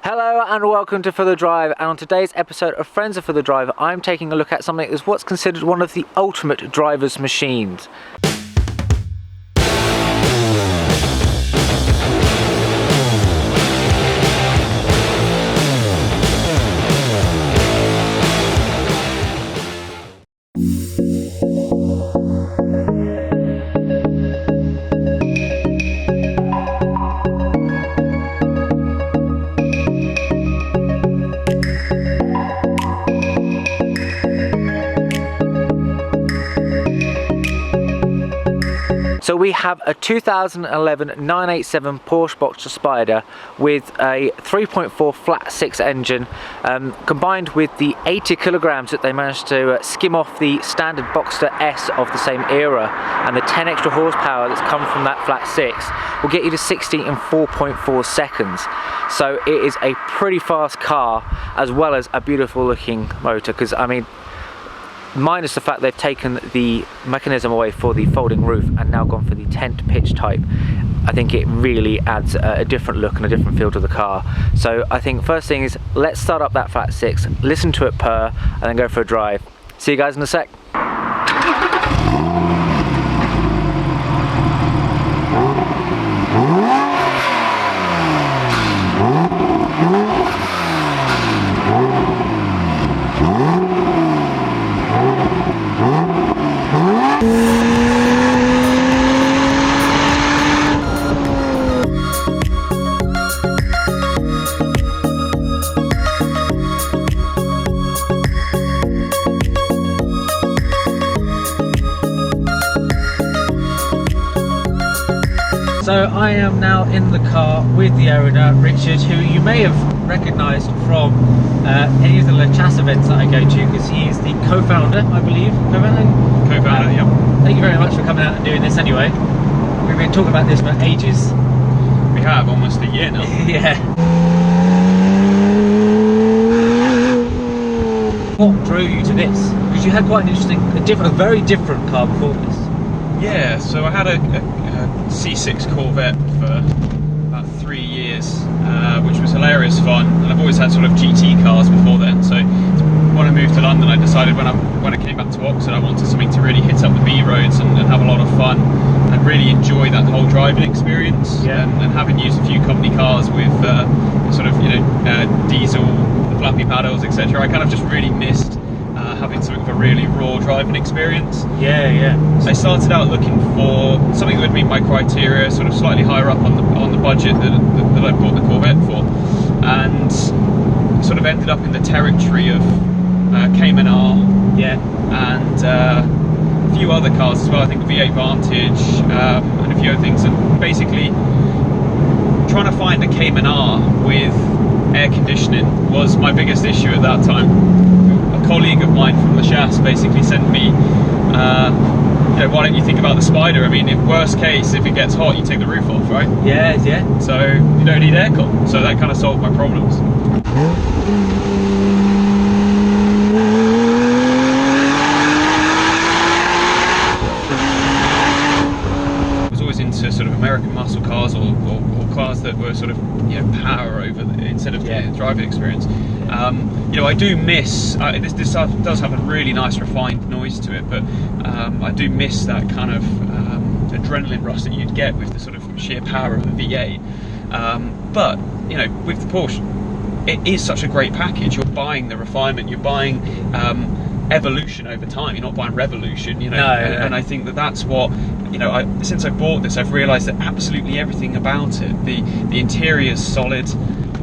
Hello and welcome to For The Drive, and on today's episode of Friends of For The Drive, I'm taking a look at something that's what's considered one of the ultimate driver's machines. So we have a 2011 987 Porsche Boxster Spyder with a 3.4 flat 6 engine, combined with the 80 kilograms that they managed to skim off the standard Boxster S of the same era, and the 10 extra horsepower that's come from that flat 6 will get you to 60 in 4.4 seconds. So it is a pretty fast car, as well as a beautiful looking motor, because I mean, minus the fact they've taken the mechanism away for the folding roof and now gone for the tent pitch type, I think it really adds a different look and a different feel to the car. So I think first thing is, let's start up that flat 6, listen to it purr, and then go for a drive. See you guys in a sec. So I am now in the car with the owner, Richard, who you may have recognised from any of the LaChasse events that I go to, because he is the co-founder, I believe. Co-founder, yeah. Thank you very much for coming out and doing this anyway. We've been talking about this for ages. We have, almost a year now. Yeah. What drew you to this? Because you had quite an interesting, a very different car before this. Yeah, so I had a C6 Corvette for about 3 years, which was hilarious fun, and I've always had sort of GT cars before then. So when I moved to London, I decided when I came back to Oxford, I wanted something to really hit up the B roads and have a lot of fun and really enjoy that whole driving experience. Yeah. And having used a few company cars with sort of diesel, the flappy paddles, etc., I kind of just really missed having something of a really raw driving experience. Yeah. So I started out looking for something that would meet my criteria, sort of slightly higher up on the budget that I bought the Corvette for, and sort of ended up in the territory of Cayman R, and a few other cars as well. I think the V8 Vantage and a few other things, and basically trying to find a Cayman R with air conditioning was my biggest issue at that time. A colleague of mine from LaChasse basically sent me, why don't you think about the Spyder? I mean, in worst case, if it gets hot, you take the roof off, right? Yeah. So you don't need aircon. So that kind of solved my problems. I was always into sort of American muscle cars or cars that were sort of power over instead of the driving experience. I do miss this does have a really nice refined noise to it, but I do miss that kind of adrenaline rush that you'd get with the sort of sheer power of a V8. But with the Porsche, it is such a great package. You're buying the refinement, you're buying evolution over time. You're not buying revolution, No. And I think that's what since I bought this, I've realised that absolutely everything about it, the interior is solid,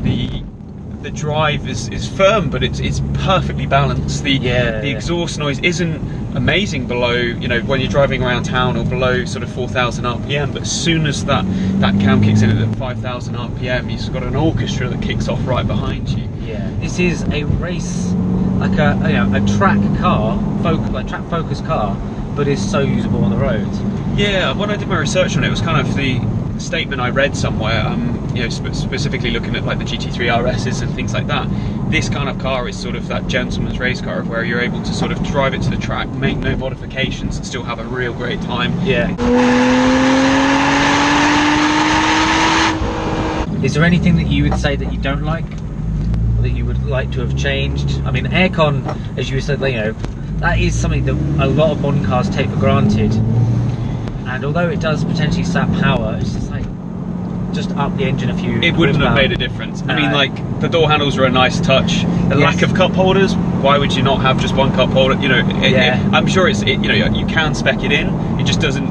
the drive is firm, but it's perfectly balanced. The exhaust noise isn't amazing below, when you're driving around town or below sort of 4,000 RPM, but as soon as that cam kicks in at 5,000 RPM, you've got an orchestra that kicks off right behind you. Yeah, this is a race, like a track car, track focused car, but is so usable on the roads. Yeah, when I did my research on it, it was kind of the statement I read somewhere, specifically looking at like the GT3 RSs and things like that. This kind of car is sort of that gentleman's race car, where you're able to sort of drive it to the track, make no modifications, and still have a real great time. Yeah. Is there anything that you would say that you don't like that you would like to have changed? I mean, aircon, as you said, you know, that is something that a lot of modern cars take for granted. And although it does potentially sap power, it's just like, just up the engine a few. It wouldn't have made a difference. I mean, like, the door handles are a nice touch. The lack of cup holders, why would you not have just one cup holder? You know, I'm sure you know, you can spec it in. It just doesn't,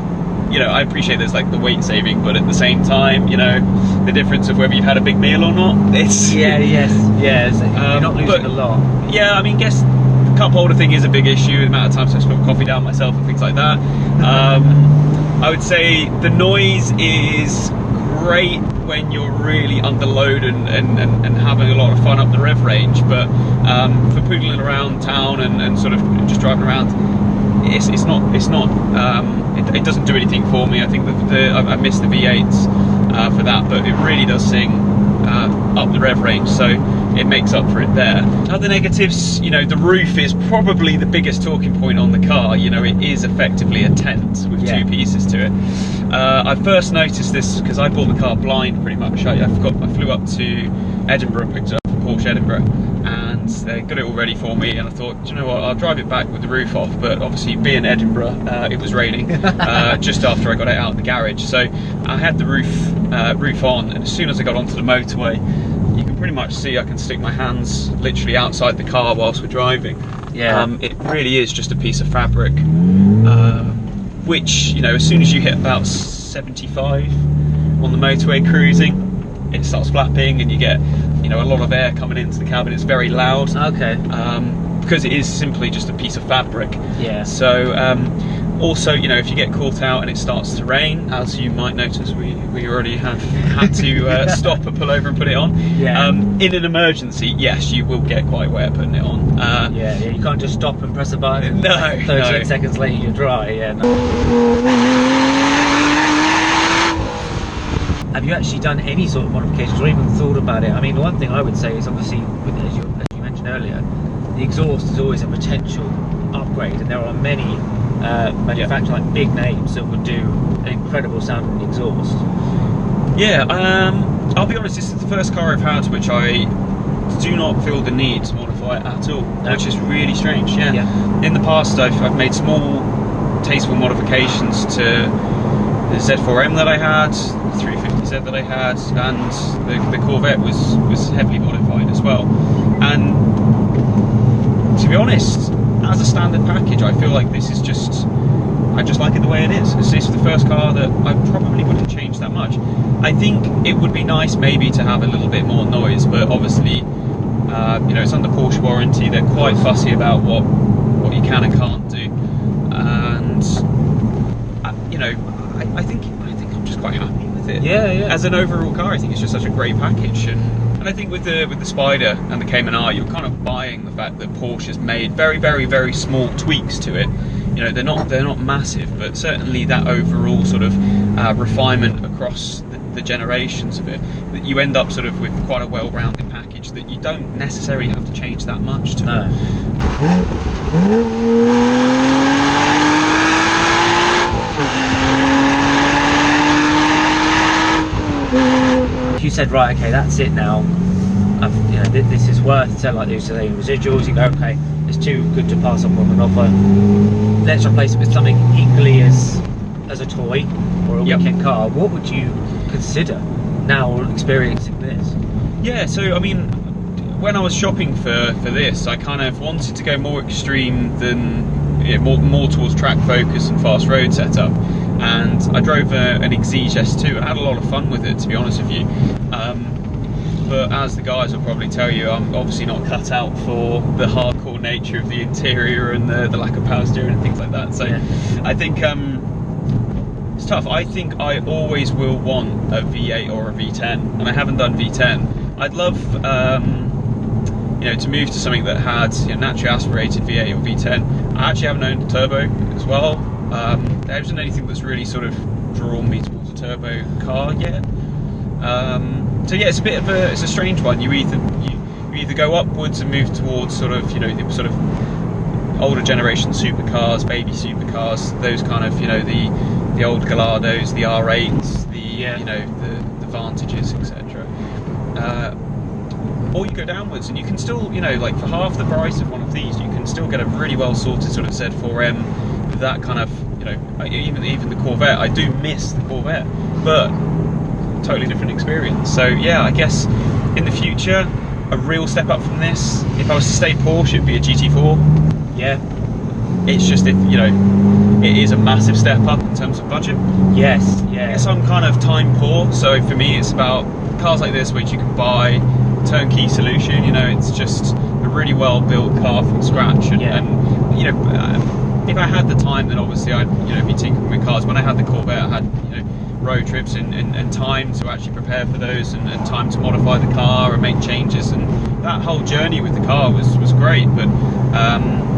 you know, I appreciate there's like the weight saving, but at the same time, you know, the difference of whether you've had a big meal or not, it's... So you're not losing a lot. Yeah, I mean, guess the cup holder thing is a big issue, the amount of times I've spilled coffee down myself and things like that. I would say the noise is great when you're really under load and having a lot of fun up the rev range, but for poodling around town and sort of just driving around, it doesn't do anything for me. I think that I miss the V8s for that, but it really does sing up the rev range, so it makes up for it there. Other negatives, you know, the roof is probably the biggest talking point on the car. You know, it is effectively a tent with two pieces to it. I first noticed this because I bought the car blind pretty much. I flew up to Edinburgh, picked it up from Porsche Edinburgh, and they got it all ready for me, and I thought, do you know what, I'll drive it back with the roof off. But obviously, being Edinburgh, it was raining just after I got it out of the garage, so I had the roof on, and as soon as I got onto the motorway, you can pretty much see I can stick my hands literally outside the car whilst we're driving. It really is just a piece of fabric, which, you know, as soon as you hit about 75 on the motorway cruising, it starts flapping and you get, you know, a lot of air coming into the cabin. It's very loud. Because it is simply just a piece of fabric. So also, you know, if you get caught out and it starts to rain, as you might notice, we already have had to stop and pull over and put it on. In an emergency, yes, you will get quite wet putting it on. You can't just stop and press a button. No, 13 seconds later you're dry. Have you actually done any sort of modifications or even thought about it? I mean, one thing I would say is obviously, as you mentioned earlier, the exhaust is always a potential upgrade, and there are many manufacturers, like big names, that would do an incredible sounding exhaust. I'll be honest, this is the first car I've had which I do not feel the need to modify it at all, which is really strange. In the past, I've made small, tasteful modifications to the Z4M that I had, the 350Z that I had, and the Corvette was heavily modified as well. And to be honest, as a standard package, I feel like this is just, I just like it the way it is. This is the first car that I probably wouldn't change that much. I think it would be nice maybe to have a little bit more noise, but obviously, you know, it's under Porsche warranty. They're quite fussy about what you can and can't do, and you know, I think I'm just quite happy with it. As an overall car, I think it's just such a great package, and I think with the Spyder and the Cayman R, you're kind of buying the fact that Porsche has made very, very, very small tweaks to it. You know, they're not massive, but certainly that overall sort of refinement across the generations of it, that you end up sort of with quite a well-rounded package that you don't necessarily have to change that much to. You said, right, okay, that's it now. You know, this is worth, so like these residuals. You go, okay, it's too good to pass on with an offer. Let's replace it with something equally as a toy or a weekend car. What would you consider now experiencing this? So I mean, when I was shopping for this, I kind of wanted to go more extreme than more towards track focus and fast road setup. And I drove an Exige S2 and I had a lot of fun with it, to be honest with you. But as the guys will probably tell you, I'm obviously not cut out for the hardcore nature of the interior and the lack of power steering and things like that. So I think it's tough. I think I always will want a V8 or a V10, and I haven't done V10. I'd love you know, to move to something that had, you know, naturally aspirated V8 or V10. I actually haven't owned a turbo as well. There isn't anything that's really sort of drawn me towards a turbo car yet. So yeah, it's a strange one. You either go upwards and move towards sort of, you know, the sort of older generation supercars, baby supercars, those kind of, you know, the old Galados, the R8s, the you know, the Vantages, etc. or you go downwards, and you can still, you know, like for half the price of one of these, you can still get a really well sorted sort of Z4M with that kind of, you know, even the Corvette. I do miss the Corvette, but totally different experience. So yeah, I guess in the future, a real step up from this, if I was to stay Porsche, it'd be a GT4. Yeah. It's just, if you know, it is a massive step up in terms of budget. Yes, yeah. I guess I'm kind of time poor, so for me it's about cars like this which you can buy turnkey solution. You know, it's just a really well built car from scratch, and, Yeah. and you know, if I had the time, then obviously I'd, you know, be tinkering with cars. When I had the Corvette, I had, you know, road trips and time to actually prepare for those, and time to modify the car and make changes, and that whole journey with the car was great. But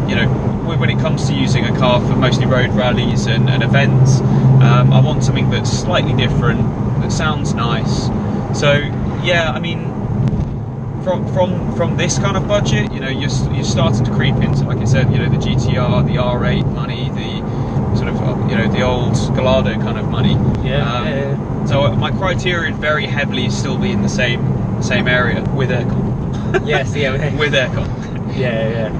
you know, when it comes to using a car for mostly road rallies and events, I want something that's slightly different, that sounds nice. So yeah, I mean, from this kind of budget, you know, you're starting to creep into, like I said, you know, the GTR, the R8 money, the sort of, you know, the old Gallardo kind of money. Yeah. So my criteria would very heavily still be in the same area, with aircon. Yes, yeah. With aircon. Yeah.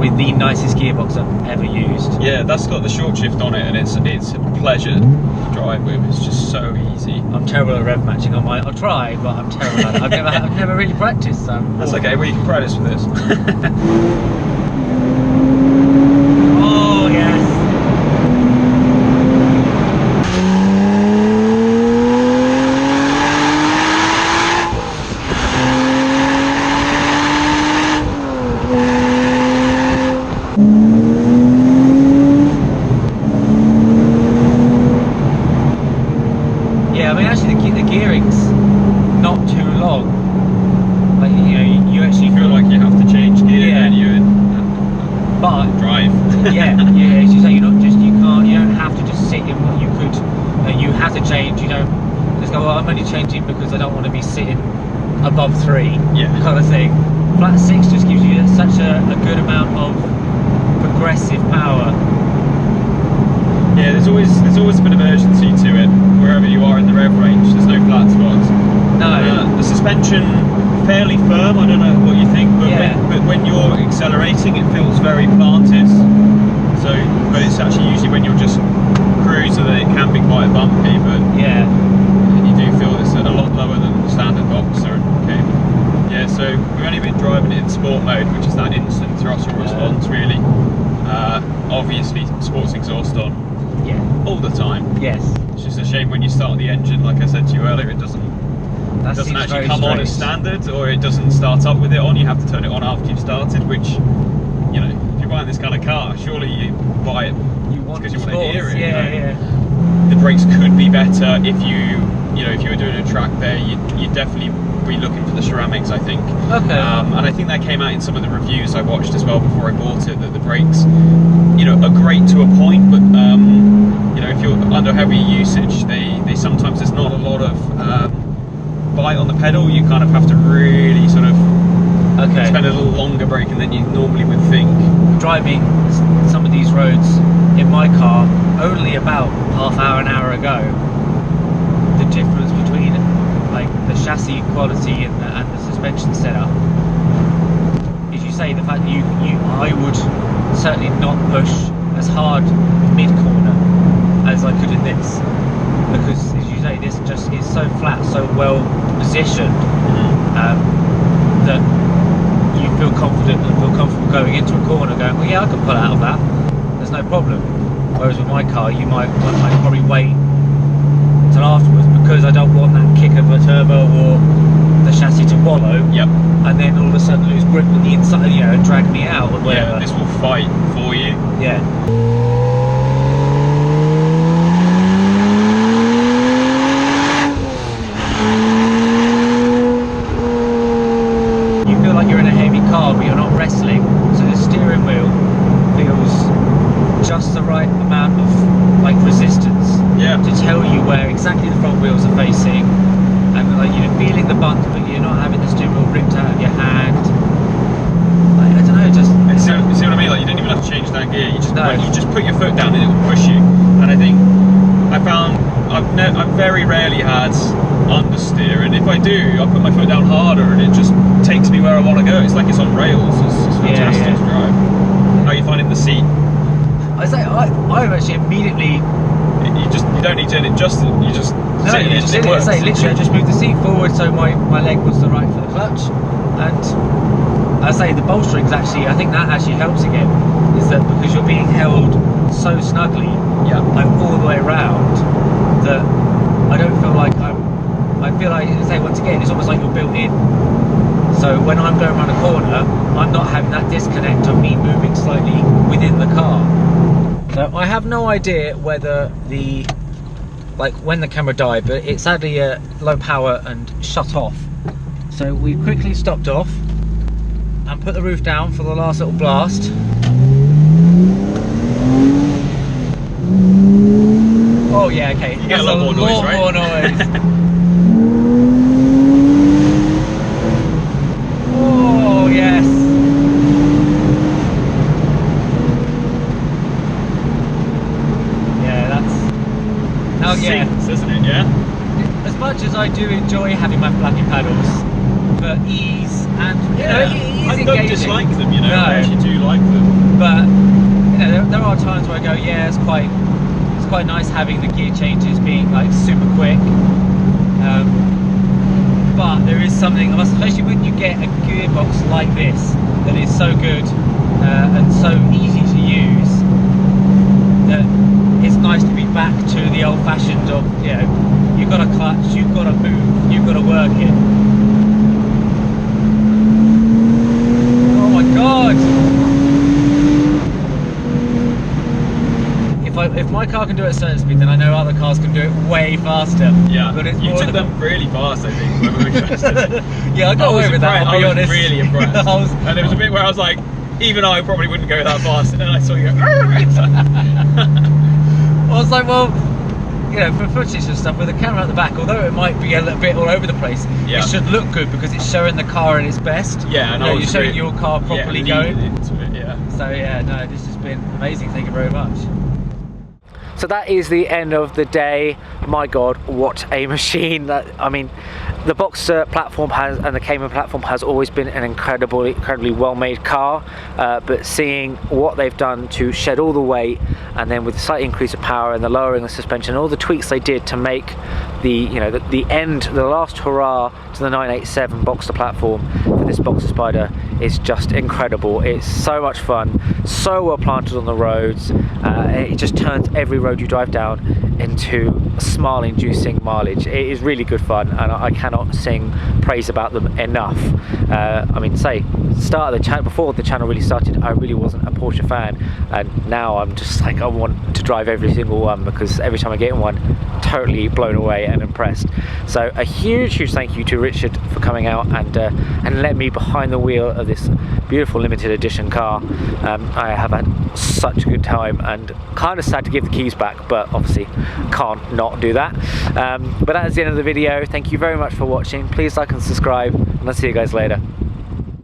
The nicest gearbox I've ever used. Yeah, that's got the short shift on it, and it's a pleasure to drive with. It's just so easy. I'm terrible at rev matching on mine. I'll try, but I'm terrible at it. I've never really practiced, so that's okay. Well, you can practice with this. Oh yes. Changing because I don't want to be sitting above 3, kind of thing. Flat 6 just gives you such a good amount of progressive power. Yeah, there's always a bit of urgency to it wherever you are in the rev range. There's no flat spots. No. The suspension fairly firm. I don't know what you think, but when you're accelerating, it feels very planted. So, but it's actually usually when you're just cruising that it can be quite bumpy. But yeah. Do feel it's a lot lower than the standard Boxster. Okay. Yeah, so we've only been driving it in sport mode, which is that instant throttle response, really. Obviously, sports exhaust on. Yeah. All the time. Yes. It's just a shame when you start the engine, like I said to you earlier, it doesn't actually come on as standard, or it doesn't start up with it on. You have to turn it on after you've started, which, you know, if you're buying this kind of car, surely you buy it because you want to hear it. Yeah, you know? The brakes could be better if you were doing a track there. You'd definitely be looking for the ceramics, I think. Okay. And I think that came out in some of the reviews I watched as well before I bought it, that the brakes, you know, are great to a point, but you know, if you're under heavy usage, they sometimes, there's not a lot of bite on the pedal. You kind of have to really sort of spend a little longer braking than you normally would think. Driving some of these roads in my car only about an hour ago, the difference between like the chassis quality and the suspension setup, as you say, the fact that I would certainly not push as hard mid-corner as I could in this, because as you say, this just is so flat, so well positioned, that you feel confident and feel comfortable going into a corner going, well yeah, I can pull out of that, there's no problem. Whereas with my car, you might probably wait until afterwards, because I don't want that kick of a turbo or the chassis to wallow. Yep. And then all of a sudden lose grip on the inside, you know, and drag me out or whatever. Yeah, this will fight for you. Yeah. where exactly the front wheels are facing, and like you're feeling the bump, but you're not having the steering wheel ripped out of your hand. Like, I don't know, just see what I mean? Like you don't even have to change that gear. You just put your foot down and it will push you. And I think I found I've very rarely had understeer, and if I do, I put my foot down harder and it just takes me where I want to go. It's like it's on rails. It's fantastic to drive. How are you finding the seat? I say I've actually immediately. You don't need to adjust it. You just No, sit in you it. just sit in it. I say literally, I just moved the seat forward so my leg was the right for the clutch, and I say the bolstering's actually. I think that actually helps again. Is that because you're being held so snugly, like all the way around, that I don't feel like I feel like, say, once again, it's almost like you're built in. So when I'm going around a corner, I'm not having that disconnect of me moving slightly within the car. So I have no idea whether when the camera died, but it sadly low power and shut off. So we quickly stopped off and put the roof down for the last little blast. Oh yeah, okay. You get a lot more noise, right? More noise. Oh yes. Yeah, that's. Now yeah. Seats, isn't it? Yeah. As much as I do enjoy having my flappy paddles for ease and I don't dislike them. You know, No. I actually do like them. But you know, there are times where I go, yeah, it's quite nice having the gear changes being like super quick. But there is something, especially when you get a gearbox like this that is so good and so easy to use, that it's nice to be back to the old-fashioned of, you know, you've got a clutch, you've got to move, you've got to work it. Oh my god! If my car can do it at a certain speed, then I know other cars can do it way faster. Yeah, but it's you took them really fast, I think, when we were testing. Yeah, I got away with that, I'll be honest. I was really impressed. And there was a bit where I was like, even I probably wouldn't go that fast, and then I saw you go, I was like, well, you know, for footage and stuff, with the camera at the back, although it might be a little bit all over the place, it should look good because it's showing the car at its best. Yeah, and you're showing your car properly going. Into it, So yeah, no, this has been amazing, thank you very much. So that is the end of the day. My God, what a machine! I mean, the Boxster platform and the Cayman platform has always been an incredibly well-made car, but seeing what they've done to shed all the weight, and then with the slight increase of power and the lowering of the suspension, all the tweaks they did to make the last hurrah to the 987 Boxster platform for this Boxster Spyder is just incredible. It's so much fun, so well planted on the roads. It just turns every road you drive down into smile-inducing mileage. It is really good fun, and I cannot sing praise about them enough. I mean, start of the channel, before the channel really started, I really wasn't a Porsche fan, and now I'm just like, I want to drive every single one, because every time I get in one, totally blown away and impressed. So a huge thank you to Richard for coming out and let me behind the wheel of this beautiful limited edition car. I have had such a good time, and kind of sad to give the keys back, but obviously can't not do that. But that is the end of the video. Thank you very much for watching. Please like and subscribe, and I'll see you guys later.